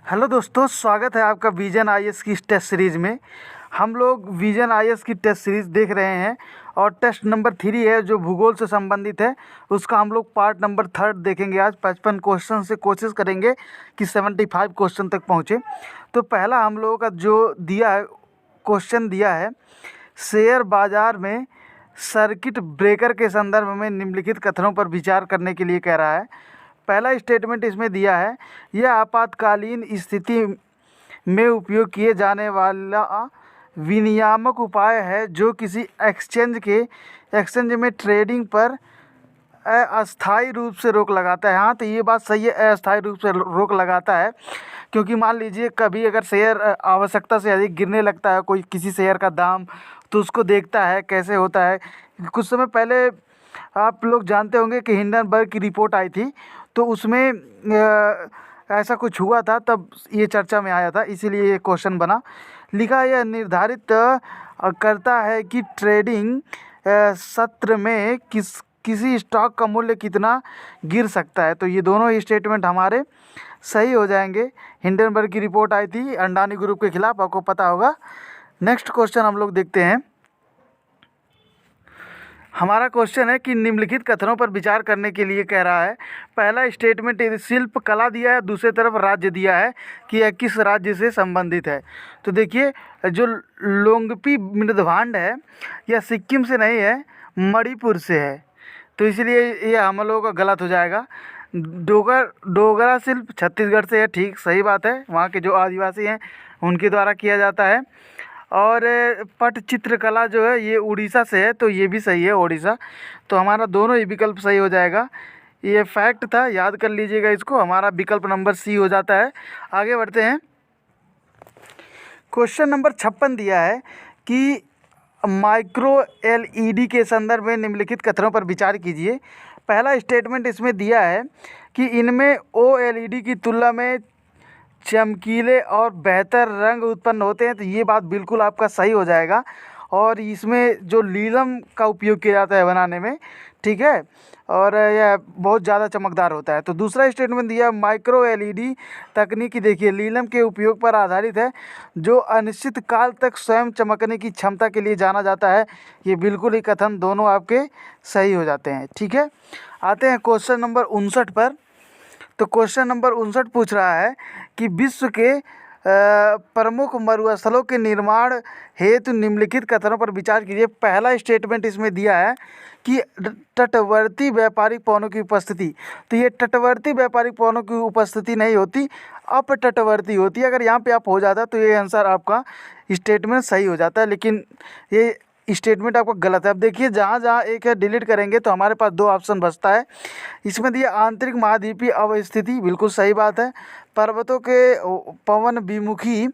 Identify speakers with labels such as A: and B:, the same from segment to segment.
A: Hello दोस्तों, स्वागत है आपका विजन आईएएस की टेस्ट सीरीज़ में। हम लोग विजन आईएएस की टेस्ट सीरीज़ देख रहे हैं और टेस्ट नंबर 3 है जो भूगोल से संबंधित है। उसका हम लोग पार्ट नंबर 3 देखेंगे। आज 55 क्वेश्चन से कोशिश करेंगे कि 75 क्वेश्चन तक पहुँचे। तो पहला हम लोगों का जो दिया है क्वेश्चन दिया है, शेयर बाज़ार में सर्किट ब्रेकर के संदर्भ में निम्नलिखित कथनों पर विचार करने के लिए कह रहा है। पहला स्टेटमेंट इसमें दिया है, यह आपातकालीन स्थिति में उपयोग किए जाने वाला विनियामक उपाय है जो किसी एक्सचेंज में ट्रेडिंग पर अस्थायी रूप से रोक लगाता है। हाँ, तो ये बात सही है, अस्थायी रूप से रोक लगाता है, क्योंकि मान लीजिए कभी अगर शेयर आवश्यकता से अधिक गिरने लगता है, कोई किसी शेयर का दाम, तो उसको देखता है कैसे होता है। कुछ समय पहले आप लोग जानते होंगे कि हिंडनबर्ग की रिपोर्ट आई थी, तो उसमें ऐसा कुछ हुआ था, तब ये चर्चा में आया था, इसीलिए ये क्वेश्चन बना। लिखा यह निर्धारित करता है कि ट्रेडिंग सत्र में किसी स्टॉक का मूल्य कितना गिर सकता है। तो ये दोनों ही स्टेटमेंट हमारे सही हो जाएंगे। हिंडनबर्ग की रिपोर्ट आई थी अंडानी ग्रुप के खिलाफ, आपको पता होगा। नेक्स्ट क्वेश्चन हम लोग देखते हैं। हमारा क्वेश्चन है कि निम्नलिखित कथनों पर विचार करने के लिए कह रहा है। पहला स्टेटमेंट शिल्प कला दिया है, दूसरी तरफ राज्य दिया है कि यह किस राज्य से संबंधित है। तो देखिए, जो लोंगपी मृदभांड है यह सिक्किम से नहीं है, मणिपुर से है, तो इसलिए ये हम लोगों का गलत हो जाएगा। डोगरा शिल्प छत्तीसगढ़ से है, ठीक सही बात है, वहाँ के जो आदिवासी हैं उनके द्वारा किया जाता है। और पटचित्रकला जो है ये उड़ीसा से है, तो ये भी सही है, उड़ीसा। तो हमारा दोनों ही विकल्प सही हो जाएगा। ये फैक्ट था, याद कर लीजिएगा इसको। हमारा विकल्प नंबर सी हो जाता है। आगे बढ़ते हैं। क्वेश्चन नंबर 56 दिया है कि माइक्रो एलईडी के संदर्भ में निम्नलिखित कथनों पर विचार कीजिए। पहला स्टेटमेंट इसमें दिया है कि इनमें ओएलईडी की तुलना में चमकीले और बेहतर रंग उत्पन्न होते हैं। तो ये बात बिल्कुल आपका सही हो जाएगा। और इसमें जो नीलम का उपयोग किया जाता है बनाने में, ठीक है, और यह बहुत ज़्यादा चमकदार होता है। तो दूसरा स्टेटमेंट दिया, माइक्रो एलईडी तकनीकी देखिए नीलम के उपयोग पर आधारित है जो अनिश्चित काल तक स्वयं चमकने की क्षमता के लिए जाना जाता है। ये बिल्कुल ही कथन दोनों आपके सही हो जाते हैं, ठीक है। आते हैं क्वेश्चन नंबर 59 पर। तो क्वेश्चन नंबर 59 पूछ रहा है कि विश्व के प्रमुख मरुस्थलों के निर्माण हेतु निम्नलिखित कथनों पर विचार कीजिए। पहला स्टेटमेंट इसमें दिया है कि तटवर्ती व्यापारिक पवनों की उपस्थिति। तो ये तटवर्ती व्यापारिक पवनों की उपस्थिति नहीं होती, अपतटवर्ती होती है। अगर यहाँ पे आप हो जाता तो ये आंसर आपका स्टेटमेंट सही हो जाता है, लेकिन ये स्टेटमेंट आपका गलत है। अब देखिए, जहाँ जहाँ एक है डिलीट करेंगे तो हमारे पास 2 ऑप्शन बचता है। इसमें दिया आंतरिक महाद्वीपीय अवस्थिति, बिल्कुल सही बात है। पर्वतों के पवन विमुखी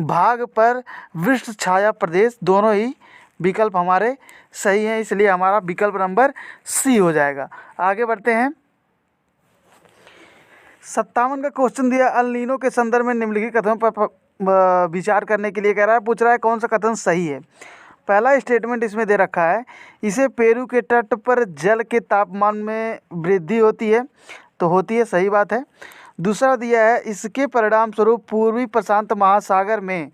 A: भाग पर वृक्ष छाया प्रदेश, दोनों ही विकल्प हमारे सही हैं, इसलिए हमारा विकल्प नंबर सी हो जाएगा। आगे बढ़ते हैं। 57 का क्वेश्चन दिया, अल नीनो के संदर्भ में निम्नलिखित कथनों पर विचार करने के लिए कह रहा है। पूछ रहा है कौन सा कथन सही है। पहला स्टेटमेंट इसमें दे रखा है, इसे पेरू के तट पर जल के तापमान में वृद्धि होती है, तो होती है, सही बात है। दूसरा दिया है, इसके परिणाम स्वरूप पूर्वी प्रशांत महासागर में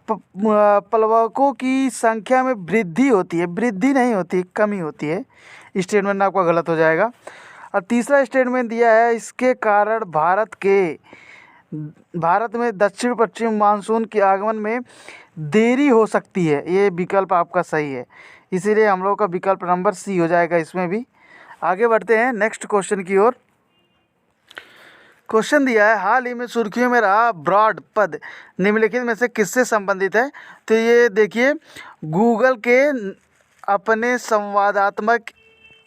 A: प्लवकों की संख्या में वृद्धि होती है, वृद्धि नहीं होती, कमी होती है। स्टेटमेंट आपका गलत हो जाएगा। और तीसरा स्टेटमेंट दिया है, इसके कारण भारत में दक्षिण पश्चिम मानसून के आगमन में देरी हो सकती है। ये विकल्प आपका सही है, इसीलिए हम लोग का विकल्प नंबर सी हो जाएगा इसमें भी। आगे बढ़ते हैं नेक्स्ट क्वेश्चन की ओर। क्वेश्चन दिया है, हाल ही में सुर्खियों में रहा ब्रॉड पद निम्नलिखित में से किससे संबंधित है। तो ये देखिए, गूगल के अपने संवादात्मक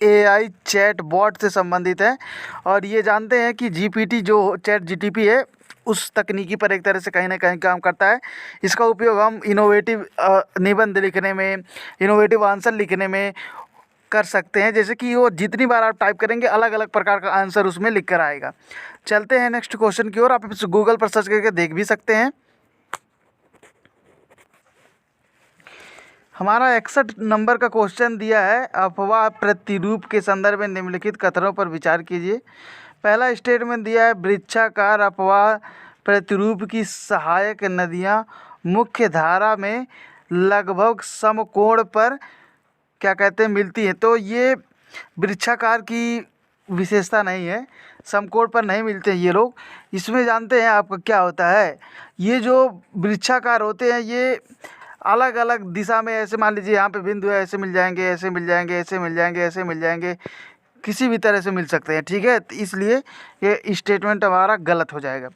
A: एआई चैट बॉट से संबंधित है। और ये जानते हैं कि जीपीटी जो चैट जीटीपी है उस तकनीकी पर एक तरह से कहीं ना कहीं काम करता है। इसका उपयोग हम इनोवेटिव निबंध लिखने में, इनोवेटिव आंसर लिखने में कर सकते हैं। जैसे कि वो जितनी बार आप टाइप करेंगे अलग अलग प्रकार का आंसर उसमें लिख कर आएगा। चलते हैं नेक्स्ट क्वेश्चन की ओर। आप इसे गूगल पर सर्च करके देख भी सकते हैं। हमारा 61 नंबर का क्वेश्चन दिया है, अफवाह प्रतिरूप के संदर्भ में निम्नलिखित कथनों पर विचार कीजिए। पहला स्टेटमेंट दिया है, वृक्षाकार अपवाह प्रतिरूप की सहायक नदियाँ मुख्य धारा में लगभग समकोण पर क्या कहते हैं मिलती हैं। तो ये वृक्षाकार की विशेषता नहीं है, समकोण पर नहीं मिलते हैं ये लोग। इसमें जानते हैं आपका क्या होता है, ये जो वृक्षाकार होते हैं ये अलग अलग दिशा में, ऐसे मान लीजिए यहाँ पे बिंदु है, ऐसे मिल जाएंगे, ऐसे मिल जाएंगे, ऐसे मिल जाएंगे, ऐसे मिल जाएंगे, किसी भी तरह से मिल सकते हैं। ठीक है, तो इसलिए ये स्टेटमेंट हमारा गलत हो जाएगा।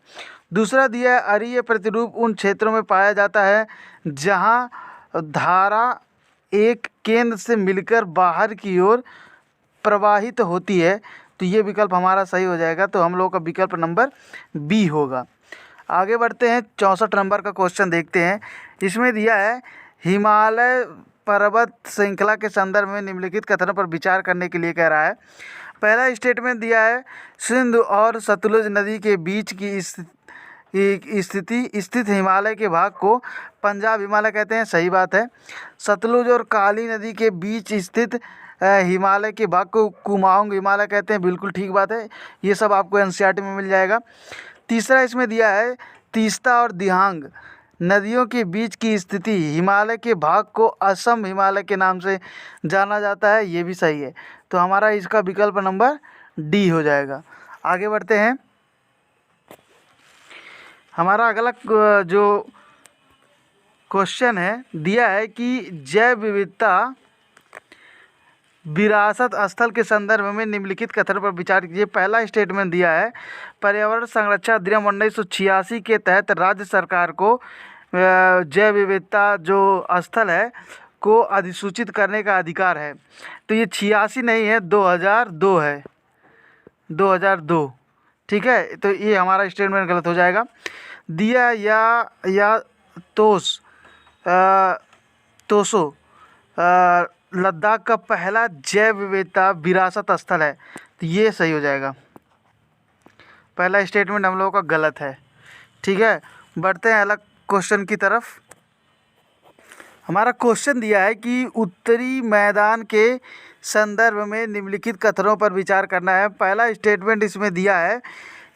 A: दूसरा दिया है, अरीय प्रतिरूप उन क्षेत्रों में पाया जाता है जहाँ धारा एक केंद्र से मिलकर बाहर की ओर प्रवाहित होती है। तो ये विकल्प हमारा सही हो जाएगा। तो हम लोग का विकल्प नंबर बी होगा। आगे बढ़ते हैं, 64 नंबर का क्वेश्चन देखते हैं। इसमें दिया है, हिमालय पर्वत श्रृंखला के संदर्भ में निम्नलिखित कथनों पर विचार करने के लिए कह रहा है। पहला स्टेटमेंट दिया है, सिंधु और सतलुज नदी के बीच की स्थित हिमालय के भाग को पंजाब हिमालय कहते हैं। सही बात है। सतलुज और काली नदी के बीच स्थित हिमालय के भाग को कुमाऊंग हिमालय कहते हैं। बिल्कुल ठीक बात है, ये सब आपको एनसीईआरटी में मिल जाएगा। तीसरा इसमें दिया है, तीस्ता और दिहांग नदियों के बीच की स्थिति हिमालय के भाग को असम हिमालय के नाम से जाना जाता है। ये भी सही है। तो हमारा इसका विकल्प नंबर डी हो जाएगा। आगे बढ़ते हैं, हमारा अगला जो क्वेश्चन है दिया है कि जैव विविधता विरासत स्थल के संदर्भ में निम्नलिखित कथन पर विचार कीजिए। पहला स्टेटमेंट दिया है, पर्यावरण संरक्षण अधिनियम 1986 के तहत राज्य सरकार को जैव विविधता जो स्थल है को अधिसूचित करने का अधिकार है। तो ये 86 नहीं है, 2002 है, 2002। ठीक है, तो ये हमारा स्टेटमेंट गलत हो जाएगा। दिया या तोसो लद्दाख का पहला जैव विविधता विरासत स्थल है। तो ये सही हो जाएगा। पहला स्टेटमेंट हम लोगों का गलत है। ठीक है, बढ़ते हैं अलग क्वेश्चन की तरफ। हमारा क्वेश्चन दिया है कि उत्तरी मैदान के संदर्भ में निम्नलिखित कथनों पर विचार करना है। पहला स्टेटमेंट इसमें दिया है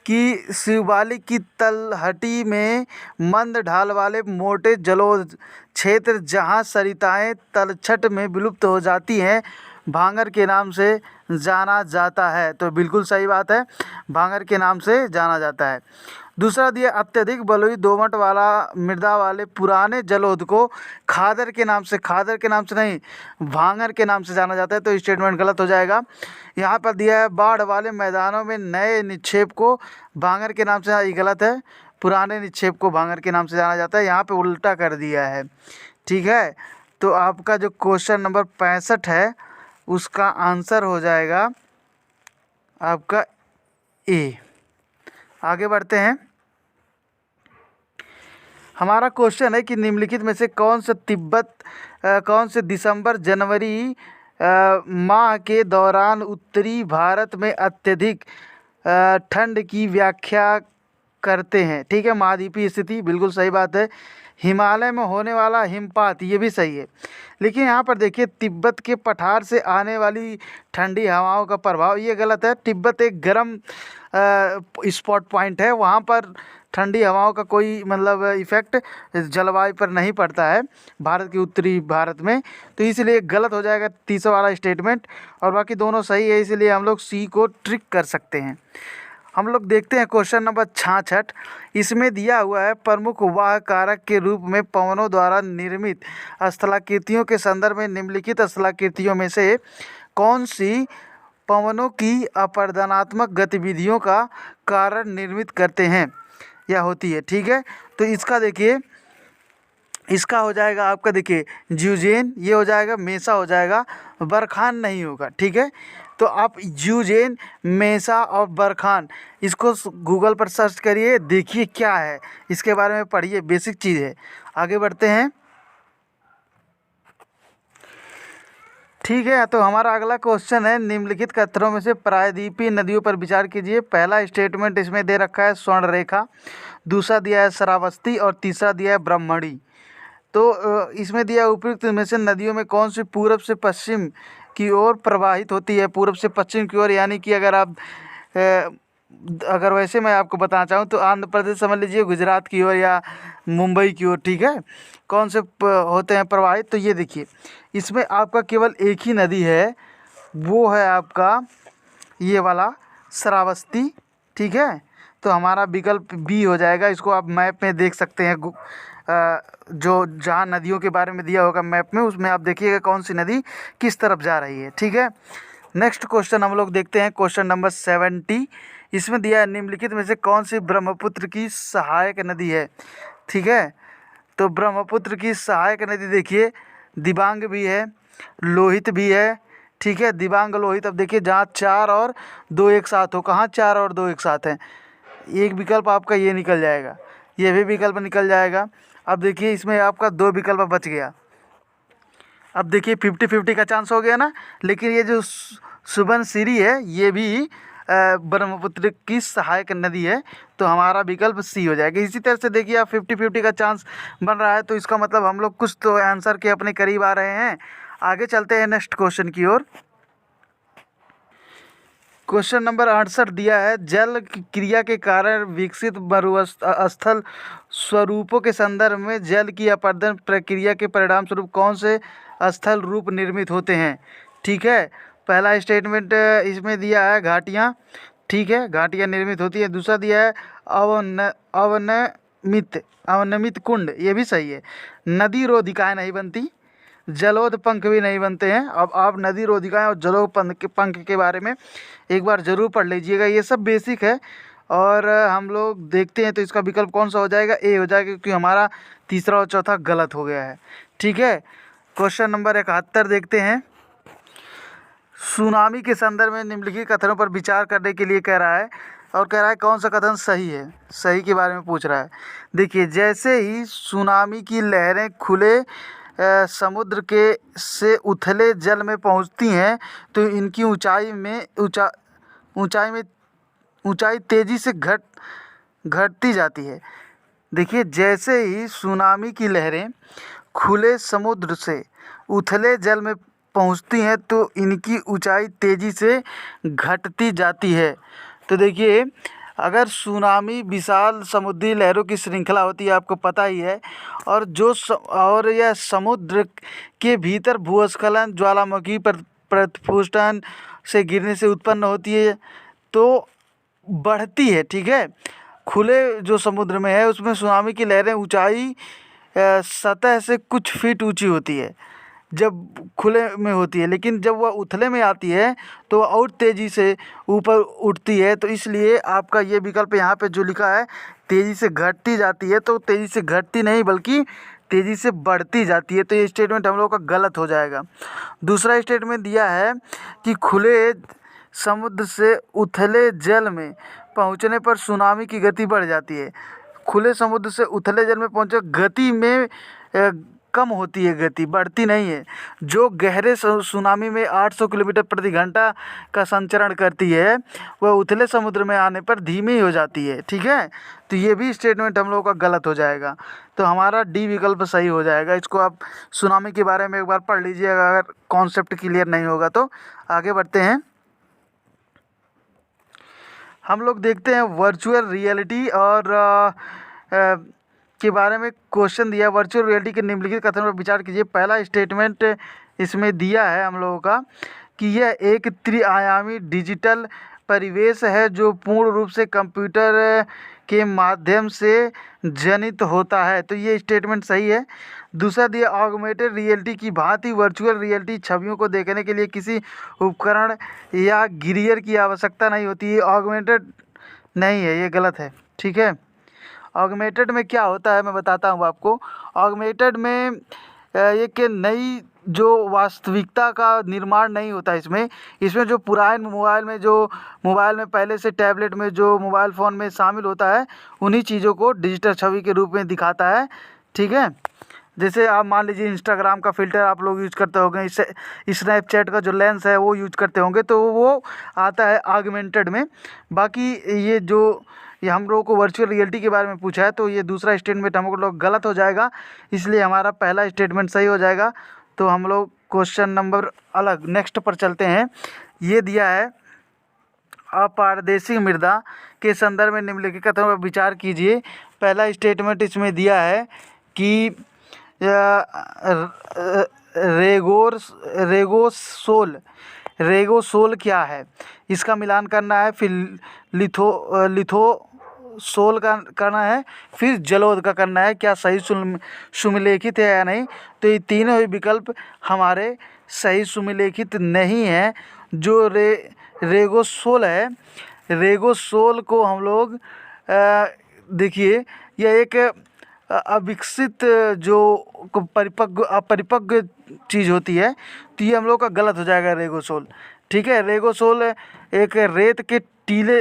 A: कि शिवालिक की तलहटी में मंद ढाल वाले मोटे जलोढ़ क्षेत्र जहाँ सरिताएं तलछट में विलुप्त हो जाती हैं भांगर के नाम से जाना जाता है। तो बिल्कुल सही बात है, भांगर के नाम से जाना जाता है। दूसरा दिया, अत्यधिक बलुई दोमट वाला मृदा वाले पुराने जलोढ़ को खादर के नाम से नहीं, भांगर के नाम से जाना जाता है। तो स्टेटमेंट गलत हो जाएगा। यहाँ पर दिया है, बाढ़ वाले मैदानों में नए निक्षेप को भांगर के नाम से, ये गलत है, पुराने निक्षेप को भांगर के नाम से जाना जाता है। यहाँ पे उल्टा कर दिया है। ठीक है, तो आपका जो क्वेश्चन नंबर 65 है उसका आंसर हो जाएगा आपका ए। आगे बढ़ते हैं, हमारा क्वेश्चन है कि निम्नलिखित में से कौन से दिसंबर जनवरी माह के दौरान उत्तरी भारत में अत्यधिक ठंड की व्याख्या करते हैं। ठीक है, महाद्वीपीय स्थिति, बिल्कुल सही बात है। हिमालय में होने वाला हिमपात, ये भी सही है। लेकिन यहाँ पर देखिए, तिब्बत के पठार से आने वाली ठंडी हवाओं का प्रभाव, ये गलत है। तिब्बत एक गर्म स्पॉट पॉइंट है, वहाँ पर ठंडी हवाओं का कोई मतलब इफ़ेक्ट जलवायु पर नहीं पड़ता है भारत के उत्तरी भारत में। तो इसलिए गलत हो जाएगा तीसरा वाला स्टेटमेंट, और बाकी दोनों सही है। इसलिए हम लोग सी को ट्रिक कर सकते हैं। हम लोग देखते हैं क्वेश्चन नंबर 66। इसमें दिया हुआ है, प्रमुख वाह कारक के रूप में पवनों द्वारा निर्मित स्थलाकृतियों के संदर्भ में निम्नलिखित स्थलाकृतियों में से कौन सी पवनों की अपरदनात्मक गतिविधियों का कारण निर्मित करते हैं या होती है। ठीक है, तो इसका देखिए, इसका हो जाएगा आपका, देखिए ज्यूजेन, ये हो जाएगा, मेसा हो जाएगा, बरखान नहीं होगा। ठीक है, तो आप ज्यूजेन, मेसा और बरखान इसको गूगल पर सर्च करिए, देखिए क्या है, इसके बारे में पढ़िए, बेसिक चीज़ है। आगे बढ़ते हैं। ठीक है, तो हमारा अगला क्वेश्चन है, निम्नलिखित कथनों में से प्रायद्वीपीय नदियों पर विचार कीजिए। पहला स्टेटमेंट इसमें दे रखा है स्वर्ण रेखा, दूसरा दिया है श्रावस्ती और तीसरा दिया है ब्रह्मणी। तो इसमें दिया उपयुक्त में से नदियों में कौन सी पूर्व से पश्चिम की ओर प्रवाहित होती है। पूर्व से पश्चिम की ओर, यानी कि अगर आप अगर वैसे मैं आपको बताना चाहूँ तो आंध्र प्रदेश समझ लीजिए, गुजरात की ओर या मुंबई की ओर, ठीक है। कौन से होते हैं प्रवाहित, तो ये देखिए इसमें आपका केवल एक ही नदी है, वो है आपका ये वाला श्रावस्ती, ठीक है। तो हमारा विकल्प बी हो जाएगा। इसको आप मैप में देख सकते हैं, जो जहाँ नदियों के बारे में दिया होगा मैप में, उसमें आप देखिएगा कौन सी नदी किस तरफ जा रही है, ठीक है। नेक्स्ट क्वेश्चन हम लोग देखते हैं, क्वेश्चन नंबर 70। इसमें दिया है निम्नलिखित में से कौन सी ब्रह्मपुत्र की सहायक नदी है, ठीक है। तो ब्रह्मपुत्र की सहायक नदी देखिए, दिबांग भी है, लोहित भी है, ठीक है। दिबांग लोहित, अब देखिए जहाँ 4 और 2 एक साथ हो, कहाँ 4 और 2 एक साथ हैं, एक विकल्प आपका ये निकल जाएगा, ये भी विकल्प निकल जाएगा। अब देखिए इसमें आपका 2 विकल्प बच गया। अब देखिए 50-50 का चांस हो गया ना। लेकिन ये जो सुबनसिरी है ये भी ब्रह्मपुत्र की सहायक नदी है, तो हमारा विकल्प सी हो जाएगा। इसी तरह से देखिए आप 50-50 का चांस बन रहा है, तो इसका मतलब हम लोग कुछ तो आंसर के अपने करीब आ रहे हैं। आगे चलते हैं नेक्स्ट क्वेश्चन की ओर। क्वेश्चन नंबर 68 दिया है, जल क्रिया के कारण विकसित मरुस्थल स्वरूपों के संदर्भ में जल की अपरदन प्रक्रिया के परिणाम स्वरूप कौन से स्थल रूप निर्मित होते हैं, ठीक है। पहला स्टेटमेंट इसमें दिया है घाटियाँ, ठीक है, घाटियाँ निर्मित होती है। दूसरा दिया है अवनमित कुंड, ये भी सही है। नदी रोधिकाएँ नहीं बनती, जलोद पंख भी नहीं बनते हैं। अब आप नदी रोधिकाएँ और जलोद पंख के बारे में एक बार ज़रूर पढ़ लीजिएगा, ये सब बेसिक है। और हम लोग देखते हैं तो इसका विकल्प कौन सा हो जाएगा, ए हो जाएगा, क्योंकि हमारा तीसरा और चौथा गलत हो गया है, ठीक है। क्वेश्चन नंबर 71 देखते हैं। सुनामी के संदर्भ में निम्नलिखित कथनों पर विचार करने के लिए कह रहा है, और कह रहा है कौन सा कथन सही है, सही के बारे में पूछ रहा है। देखिए जैसे ही सुनामी की लहरें खुले समुद्र के से उथले जल में पहुंचती हैं तो इनकी ऊंचाई तेज़ी से घटती जाती है। देखिए जैसे ही सुनामी की लहरें खुले समुद्र से उथले जल में पहुंचती हैं तो इनकी ऊंचाई तेज़ी से घटती जाती है। तो देखिए अगर सुनामी विशाल समुद्री लहरों की श्रृंखला होती है, आपको पता ही है, और और यह समुद्र के भीतर भूस्खलन ज्वालामुखी प्रस्फुटन से गिरने से उत्पन्न होती है तो बढ़ती है, ठीक है। खुले जो समुद्र में है उसमें सुनामी की लहरें ऊंचाई सतह से कुछ फीट ऊंची होती है जब खुले में होती है, लेकिन जब वह उथले में आती है तो वह और तेज़ी से ऊपर उठती है। तो इसलिए आपका ये विकल्प यहाँ पे जो लिखा है तेज़ी से घटती जाती है, तो तेज़ी से घटती नहीं बल्कि तेज़ी से बढ़ती जाती है। तो ये स्टेटमेंट हम लोग का गलत हो जाएगा। दूसरा स्टेटमेंट दिया है कि खुले समुद्र से उथले जल में पहुँचने पर सुनामी की गति बढ़ जाती है। खुले समुद्र से उथले जल में पहुँचे गति में कम होती है, गति बढ़ती नहीं है। जो गहरे सुनामी में 800 किलोमीटर प्रति घंटा का संचरण करती है वह उथले समुद्र में आने पर धीमी हो जाती है, ठीक है। तो ये भी स्टेटमेंट हम लोगों का गलत हो जाएगा, तो हमारा डी विकल्प सही हो जाएगा। इसको आप सुनामी के बारे में एक बार पढ़ लीजिएगा, अगर कॉन्सेप्ट क्लियर नहीं होगा तो। आगे बढ़ते हैं, हम लोग देखते हैं वर्चुअल रियलिटी और के बारे में क्वेश्चन दिया। वर्चुअल रियलिटी के निम्नलिखित कथनों पर विचार कीजिए। पहला स्टेटमेंट इसमें दिया है हम लोगों का कि यह एक त्रिआयामी डिजिटल परिवेश है जो पूर्ण रूप से कंप्यूटर के माध्यम से जनित होता है, तो ये स्टेटमेंट सही है। दूसरा दिया, ऑगमेंटेड रियलिटी की भांति वर्चुअल रियलिटी छवियों को देखने के लिए किसी उपकरण या गियर की आवश्यकता नहीं होती है। ऑगमेंटेड नहीं है, ये गलत है, ठीक है। ऑगमेंटेड में क्या होता है मैं बताता हूँ आपको। ऑगमेंटेड में एक नई जो वास्तविकता का निर्माण नहीं होता इसमें जो पुराने मोबाइल में पहले से टैबलेट में जो मोबाइल फ़ोन में शामिल होता है उन्हीं चीज़ों को डिजिटल छवि के रूप में दिखाता है, ठीक है। जैसे आप मान लीजिए इंस्टाग्राम का फ़िल्टर आप लोग यूज करते होंगे, इससे स्नैपचैट का जो लेंस है वो यूज करते होंगे, तो वो आता है ऑगमेंटेड में। बाकी ये हम लोगों को वर्चुअल रियलिटी के बारे में पूछा है, तो ये दूसरा स्टेटमेंट हम लोग गलत हो जाएगा, इसलिए हमारा पहला स्टेटमेंट सही हो जाएगा। तो हम लोग क्वेश्चन नंबर नेक्स्ट पर चलते हैं। ये दिया है अपारदर्शी मृदा के संदर्भ में निम्नलिखित कथनों पर विचार कीजिए। पहला स्टेटमेंट इसमें दिया है कि रेगोसोल क्या है, इसका मिलान करना है, फिर लिथोसोल का करना है, फिर जलोढ़ का करना है। क्या सही सुमेलित है या नहीं? तो ये तीनों ही विकल्प हमारे सही सुमेलित नहीं है। जो रेगोसोल है, रेगोसोल को हम लोग देखिए, यह एक अविकसित जो अपरिपक्व चीज़ होती है, तो ये हम लोग का गलत हो जाएगा रेगोसोल। ठीक है, रेगोसोल एक रेत के टीले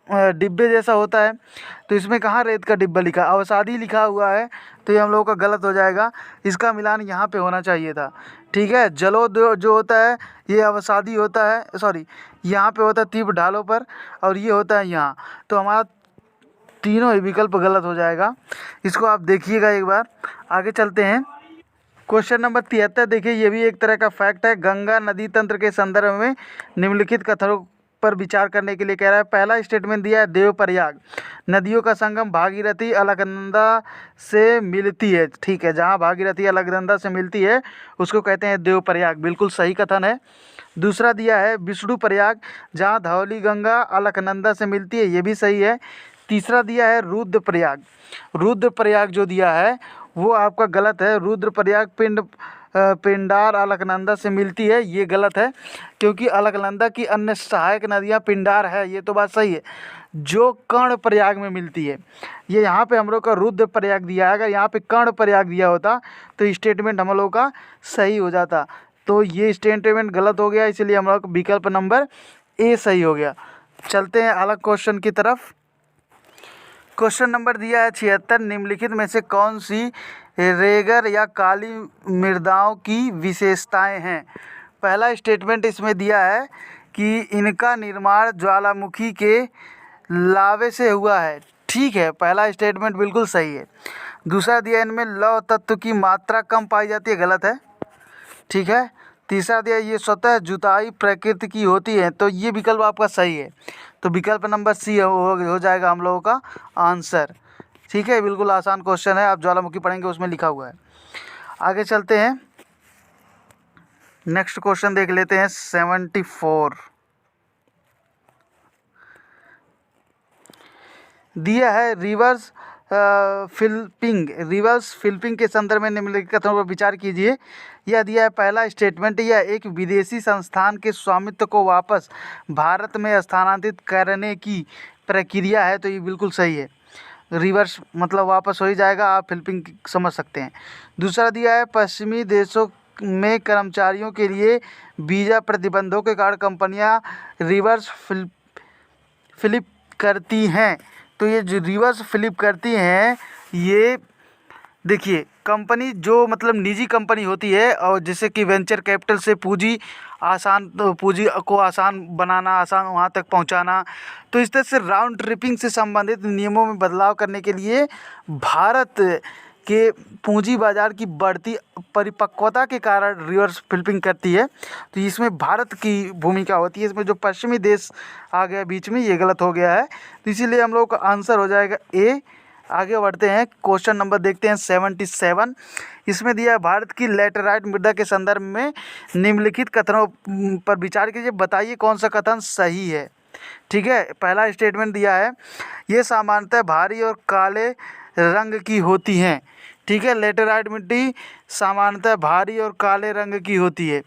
A: डिब्बे जैसा होता है, तो इसमें कहाँ रेत का डिब्बा लिखा, अवसादी लिखा हुआ है, तो ये हम लोग का गलत हो जाएगा। इसका मिलान यहाँ पे होना चाहिए था। ठीक है, जलोढ़ जो होता है ये अवसादी होता है, सॉरी यहाँ पे होता है तीव्र ढालों पर, और ये होता है यहाँ, तो हमारा तीनों ही विकल्प गलत हो जाएगा। इसको आप देखिएगा एक बार। आगे चलते हैं। क्वेश्चन नंबर 73 देखिए, ये भी एक तरह का फैक्ट है। गंगा नदी तंत्र के संदर्भ में निम्नलिखित कथनों पर विचार करने के लिए कह रहा है। पहला स्टेटमेंट दिया है, देवप्रयाग नदियों का संगम भागीरथी अलकनंदा से मिलती है। ठीक है, जहाँ भागीरथी अलकनंदा से मिलती है उसको कहते हैं देवप्रयाग, बिल्कुल सही कथन है। दूसरा दिया है विष्णुप्रयाग, जहाँ धौली गंगा अलकनंदा से मिलती है, ये भी सही है। तीसरा दिया है रुद्रप्रयाग, रुद्रप्रयाग जो दिया है वो आपका गलत है। रुद्रप्रयाग पिंडार अलकनंदा से मिलती है, ये गलत है, क्योंकि अलकनंदा की अन्य सहायक नदियाँ पिंडार है, ये तो बात सही है, जो कर्णप्रयाग में मिलती है। ये यहाँ पे हम लोग का रुद्रप्रयाग दिया है, अगर यहाँ पे कर्णप्रयाग दिया होता तो स्टेटमेंट हम लोग का सही हो जाता। तो ये स्टेटमेंट गलत हो गया, इसलिए हम लोग विकल्प नंबर ए सही हो गया। चलते हैं अलग क्वेश्चन की तरफ। क्वेश्चन नंबर दिया है 76, निम्नलिखित में से कौन सी रेगर या काली मृदाओं की विशेषताएं हैं? पहला स्टेटमेंट इसमें दिया है कि इनका निर्माण ज्वालामुखी के लावे से हुआ है। ठीक है, पहला स्टेटमेंट बिल्कुल सही है। दूसरा दिया इनमें लौह तत्व की मात्रा कम पाई जाती है, गलत है। ठीक है, तीसरा दिया ये स्वतः जुताई प्रकृति की होती है, तो ये विकल्प आपका सही है। तो विकल्प नंबर सी हो जाएगा हम लोगों का आंसर। ठीक है, बिल्कुल आसान क्वेश्चन है, आप ज्वालामुखी पढ़ेंगे उसमें लिखा हुआ है। आगे चलते हैं, नेक्स्ट क्वेश्चन देख लेते हैं। 74 दिया है रिवर्स फिलिपिंग के संदर्भ में निम्नलिखित कथनों पर विचार कीजिए। यह दिया है पहला स्टेटमेंट, यह एक विदेशी संस्थान के स्वामित्व को वापस भारत में स्थानांतरित करने की प्रक्रिया है, तो ये बिल्कुल सही है। रिवर्स मतलब वापस हो ही जाएगा, आप फिलिपिंग समझ सकते हैं। दूसरा दिया है पश्चिमी देशों में कर्मचारियों के लिए वीज़ा प्रतिबंधों के कारण कंपनियां रिवर्स फिलिप करती हैं, तो ये जो रिवर्स फिलिप करती हैं, ये देखिए कंपनी जो मतलब निजी कंपनी होती है, और जैसे कि वेंचर कैपिटल से पूंजी को आसान बनाना, आसान वहाँ तक पहुँचाना, तो इस तरह से राउंड ट्रिपिंग से संबंधित नियमों में बदलाव करने के लिए भारत के पूंजी बाजार की बढ़ती परिपक्वता के कारण रिवर्स फिलिपिंग करती है, तो इसमें भारत की भूमिका होती है। इसमें जो पश्चिमी देश आ गया बीच में, ये गलत हो गया है, तो इसीलिए हम लोग का आंसर हो जाएगा ए। आगे बढ़ते हैं, क्वेश्चन नंबर देखते हैं 77। इसमें दिया है भारत की लैटेराइट मृदा के संदर्भ में निम्नलिखित कथनों पर विचार कीजिए, बताइए कौन सा कथन सही है। ठीक है, पहला स्टेटमेंट दिया है, ये सामान्यतः भारी और काले रंग की होती हैं। ठीक है, लैटेराइट मिट्टी सामान्यतः भारी और काले रंग की होती है,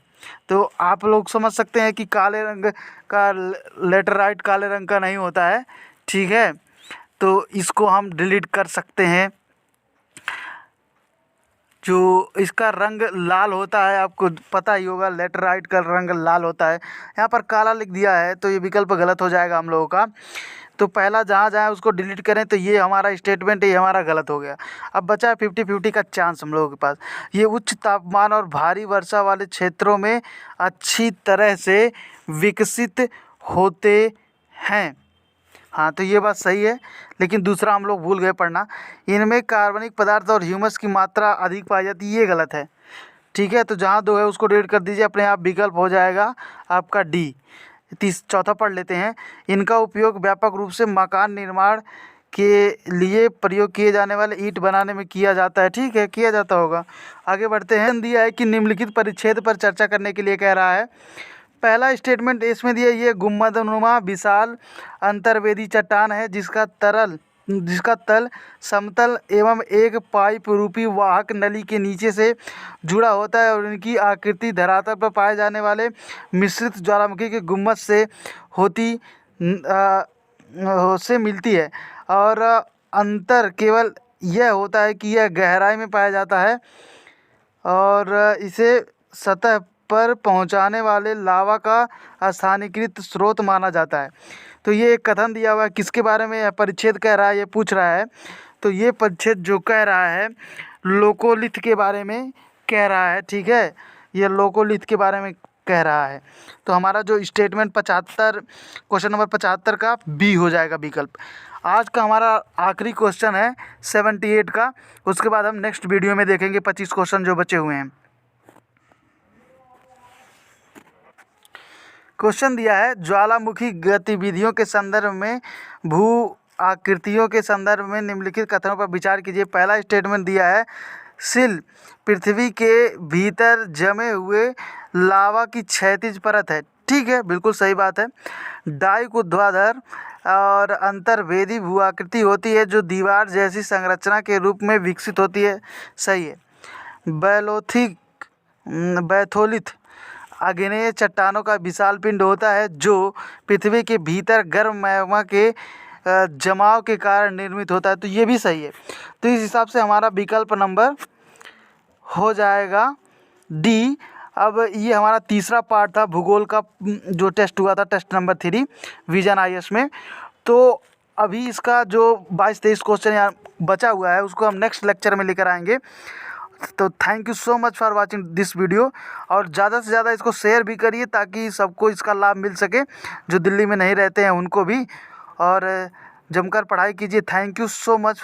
A: तो आप लोग समझ सकते हैं कि काले रंग का लैटेराइट काले रंग का नहीं होता है। ठीक है, तो इसको हम डिलीट कर सकते हैं। जो इसका रंग लाल होता है, आपको पता ही होगा लैटेराइट का रंग लाल होता है, यहाँ पर काला लिख दिया है, तो ये विकल्प गलत हो जाएगा हम लोगों का। तो पहला जहाँ जहाँ उसको डिलीट करें, तो ये हमारा स्टेटमेंट, ये हमारा गलत हो गया। अब बचा है 50-50 का चांस हम लोगों के पास। ये उच्च तापमान और भारी वर्षा वाले क्षेत्रों में अच्छी तरह से विकसित होते हैं। हाँ, तो ये बात सही है, लेकिन दूसरा हम लोग भूल गए पढ़ना, इनमें कार्बनिक पदार्थ और ह्यूमस की मात्रा अधिक पाई जाती है, ये गलत है। ठीक है, तो जहाँ दो है उसको डिलीट कर दीजिए, अपने आप विकल्प हो जाएगा आपका डी। चौथा पढ़ लेते हैं। इनका उपयोग व्यापक रूप से मकान निर्माण के लिए प्रयोग किए जाने वाले ईंट बनाने में किया जाता है। ठीक है, किया जाता होगा। आगे बढ़ते हैं। दिया है कि निम्नलिखित परिच्छेद पर चर्चा करने के लिए कह रहा है। पहला स्टेटमेंट इसमें दिया, ये गुंबदनुमा विशाल अंतर्वेदी चट्टान है जिसका तल समतल एवं एक पाइप रूपी वाहक नली के नीचे से जुड़ा होता है और इनकी आकृति धरातल पर पाए जाने वाले मिश्रित ज्वालामुखी के गुंबद से मिलती है और अंतर केवल यह होता है कि यह गहराई में पाया जाता है और इसे सतह पर पहुंचाने वाले लावा का स्थानीयकृत स्रोत माना जाता है। तो ये एक कथन दिया हुआ है। किसके बारे में यह परिच्छेद कह रहा है, ये पूछ रहा है। तो ये परिच्छेद जो कह रहा है लोकोलिथ के बारे में कह रहा है। ठीक है, ये लोकोलिथ के बारे में कह रहा है। तो हमारा जो स्टेटमेंट 75 क्वेश्चन नंबर 75 का बी हो जाएगा विकल्प। आज का हमारा आखिरी क्वेश्चन है 78 का। उसके बाद हम नेक्स्ट वीडियो में देखेंगे 25 क्वेश्चन जो बचे हुए हैं। क्वेश्चन दिया है, ज्वालामुखी गतिविधियों के संदर्भ में भू आकृतियों के संदर्भ में निम्नलिखित कथनों पर विचार कीजिए। पहला स्टेटमेंट दिया है, शिल पृथ्वी के भीतर जमे हुए लावा की क्षैतिज परत है। ठीक है, बिल्कुल सही बात है। डाइक ऊर्ध्वाधर और अंतर्वेदी भू आकृति होती है जो दीवार जैसी संरचना के रूप में विकसित होती है। सही है। बैथोलिथ आग्नेय चट्टानों का विशाल पिंड होता है जो पृथ्वी के भीतर गर्म मैग्मा के जमाव के कारण निर्मित होता है। तो ये भी सही है। तो इस हिसाब से हमारा विकल्प नंबर हो जाएगा डी। अब ये हमारा तीसरा पार्ट था भूगोल का जो टेस्ट हुआ था, टेस्ट नंबर 3 विजन IAS में। तो अभी इसका जो 22-23 क्वेश्चन यहाँ बचा हुआ है उसको हम नेक्स्ट लेक्चर में लेकर आएंगे। तो thank you so much for watching this video. और ज़्यादा से ज़्यादा इसको शेयर भी करिए ताकि सबको इसका लाभ मिल सके, जो दिल्ली में नहीं रहते हैं उनको भी। और जमकर पढ़ाई कीजिए। Thank you so much.